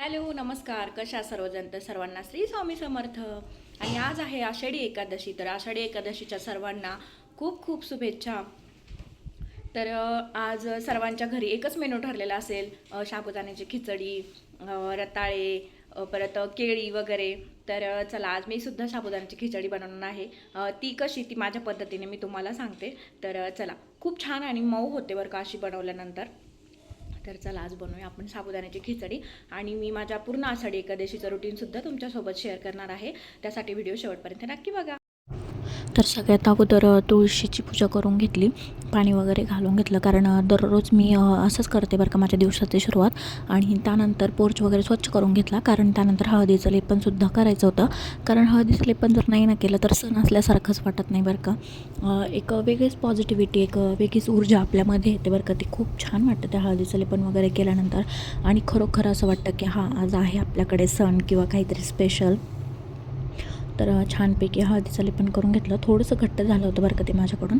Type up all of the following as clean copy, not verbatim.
Hello नमस्कार. कशा सर्वजण? तर सर्वांना श्री स्वामी समर्थ. आणि आज आहे आषाढी एकादशी. तर आषाढी एकादशीच्या सर्वांना खूप खूप शुभेच्छा. तर आज सर्वांच्या घरी एकच मेनू ठरलेला असेल, साबुदाण्याची खिचडी, रताळे, परत केळी वगैरे. तर चला, आज मी सुद्धा साबुदाण्याची खिचडी बनवणार आहे. ती कशी, ती माझ्या पद्धतीने मी तुम्हाला सांगते. तर चला, खूप छान आणि मऊ होते बरं का अशी बनवल्यानंतर. तर चला, आज बनवूया आपण साबुदाण्याची खिचडी. आणि मी माझ्या पूर्ण आषाढी एकादशीचं रुटीनसुद्धा तुमच्यासोबत शेअर करणार आहे. त्यासाठी व्हिडिओ शेवटपर्यंत नक्की बघा. तर सगळ्यात अगोदर तुळशीची पूजा करून घेतली, पाणी वगैरे घालून घेतलं, कारण दररोज मी असंच करते बरं का माझ्या दिवसाची सुरुवात. आणि त्यानंतर पोर्च वगैरे स्वच्छ करून घेतला, कारण त्यानंतर हळदीचं लेपनसुद्धा करायचं होतं. कारण हळदीचं लेपन जर नाही ना केलं तर सण असल्यासारखंच वाटत नाही बरं का. एक वेगळीच पॉझिटिव्हिटी, एक वेगळीच ऊर्जा आपल्यामध्ये येते बरं का. ती खूप छान वाटतं त्या हळदीचं लेपन वगैरे केल्यानंतर. आणि खरोखर असं वाटतं की हां, आज आहे आपल्याकडे सण किंवा काहीतरी स्पेशल. तर छानपैकी हळदीचं लेपन करून घेतलं. थोडंसं घट्ट झालं होतं बरं का ते माझ्याकडून.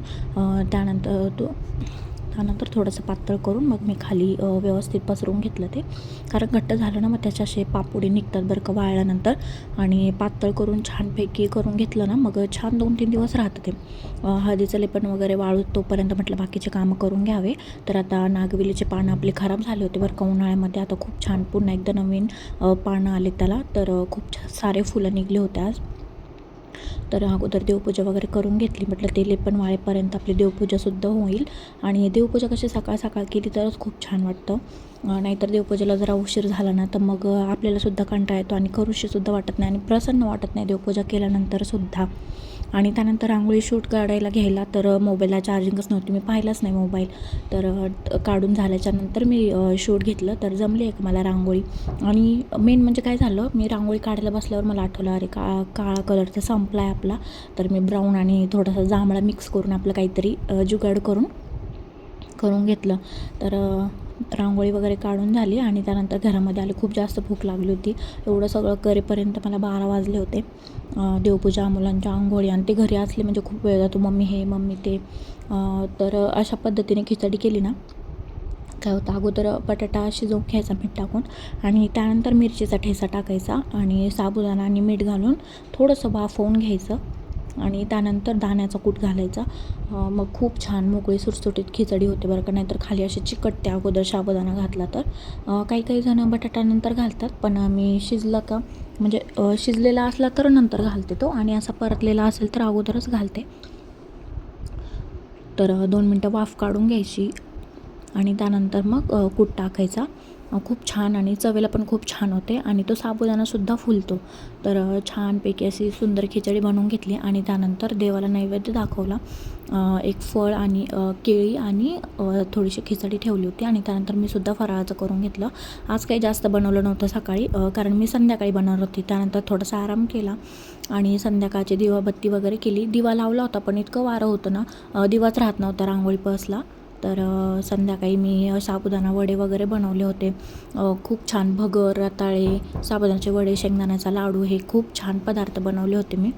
त्यानंतर थोडंसं पातळ करून मग मी खाली व्यवस्थित पसरून घेतलं ते. कारण घट्ट झालं ना मग त्याचे असे पापुडे निघतात बरं का वाळल्यानंतर. आणि पातळ करून छानपैकी करून घेतलं ना मग छान 2-3 दिवस राहतं ते. हळदीचं लेपन वगैरे वाळू तोपर्यंत म्हटलं बाकीचे कामं करून घ्यावे. तर आता नागवेलीचे पानं आपले खराब झाले होते बरं का उन्हाळ्यामध्ये. आता खूप छान पुन्हा एकदा नवीन पानं आले त्याला. तर खूप सारे फुलं निघले होते आज. तर अगोदर देवपूजा वगैरे करून घेतली. म्हटलं ते लेपन वाळेपर्यंत आपली देवपूजासुद्धा होईल. आणि देवपूजा कशी सकाळ सकाळ केली तरच खूप छान वाटतं. नाहीतर देवपूजेला जरा उशीर झाला ना तर मग आपल्यालासुद्धा कंटाळा येतो आणि करूशीसुद्धा वाटत नाही आणि प्रसन्न वाटत नाही देवपूजा केल्यानंतरसुद्धा. आणि त्यानंतर रांगोळी शूट काढायला घ्यायला तर मोबाईलला चार्जिंगच नव्हती, मी पाहिलंच नाही मोबाईल. तर काढून झाल्याच्यानंतर मी शूट घेतलं. तर जमली एक मला रांगोळी. आणि मेन म्हणजे काय झालं, मी रांगोळी काढायला बसल्यावर मला आठवलं, अरे काळा कलरचा संपला आहे आपला. तर मी ब्राऊन आणि थोडासा जांभळा मिक्स करून आपलं काहीतरी जुगाड करून घेतलं. तर रांगोळी वगैरे काढून झाली आणि त्यानंतर घरामध्ये आले. खूप जास्त भूक लागली होती. एवढं सगळं करेपर्यंत मला 12 वाजले होते. देवपूजा, मुलांच्या अंघोळी, आणि ते घरी असले म्हणजे खूप वेळ जातो, मम्मी हे मम्मी ते. तर अशा पद्धतीने खिचडी केली ना, काय होतं, अगोदर बटाटा शिजवून घ्यायचा मीठ टाकून, आणि त्यानंतर मिरचीचा ठेचा टाकायचा आणि साबुदाणा आणि मीठ घालून थोडंसं वाफवून घ्यायचं. आणि त्यानंतर दाण्याचा कूट घालायचा. मग खूप छान मोकळी सुटसुटीत खिचडी होते बरं का. नाहीतर खाली अशी चिकटते अगोदर साबुदाणा घातला तर. काही जणं बटाटा नंतर घालतात, पण मी शिजला का म्हणजे शिजलेला असला तर नंतर घालते तो, आणि असा परतलेला असेल तर अगोदरच घालते. तर 2 मिनटं वाफ काढून घ्यायची आणि त्यानंतर मग कूट टाकायचा. खूप छान आणि चवेला पण खूप छान होते आणि तो साबुदाणासुद्धा फुलतो. तर छानपैकी अशी सुंदर खिचडी बनवून घेतली आणि त्यानंतर देवाला नैवेद्य दाखवला. एक फळ आणि केळी आणि थोडीशी खिचडी ठेवली होती. आणि त्यानंतर मी सुद्धा फराळाचं करून घेतलं. आज काही जास्त बनवलं नव्हतं सकाळी, कारण मी संध्याकाळी बनवत होती. त्यानंतर थोडासा आराम केला आणि संध्याकाळची दिवाबत्ती वगैरे केली. दिवा लावला होता पण इतकं वारं होतं ना, दिवाच राहत नव्हता रांगोळी पसला. तर संध्याकाळी मी साबुदाणा वडे वगैरे बनवले होते. खूप छान भगर, रताळे, साबुदाण्याचे वडे, शेंगदाण्याचा लाडू, हे खूप छान पदार्थ बनवले होते मी.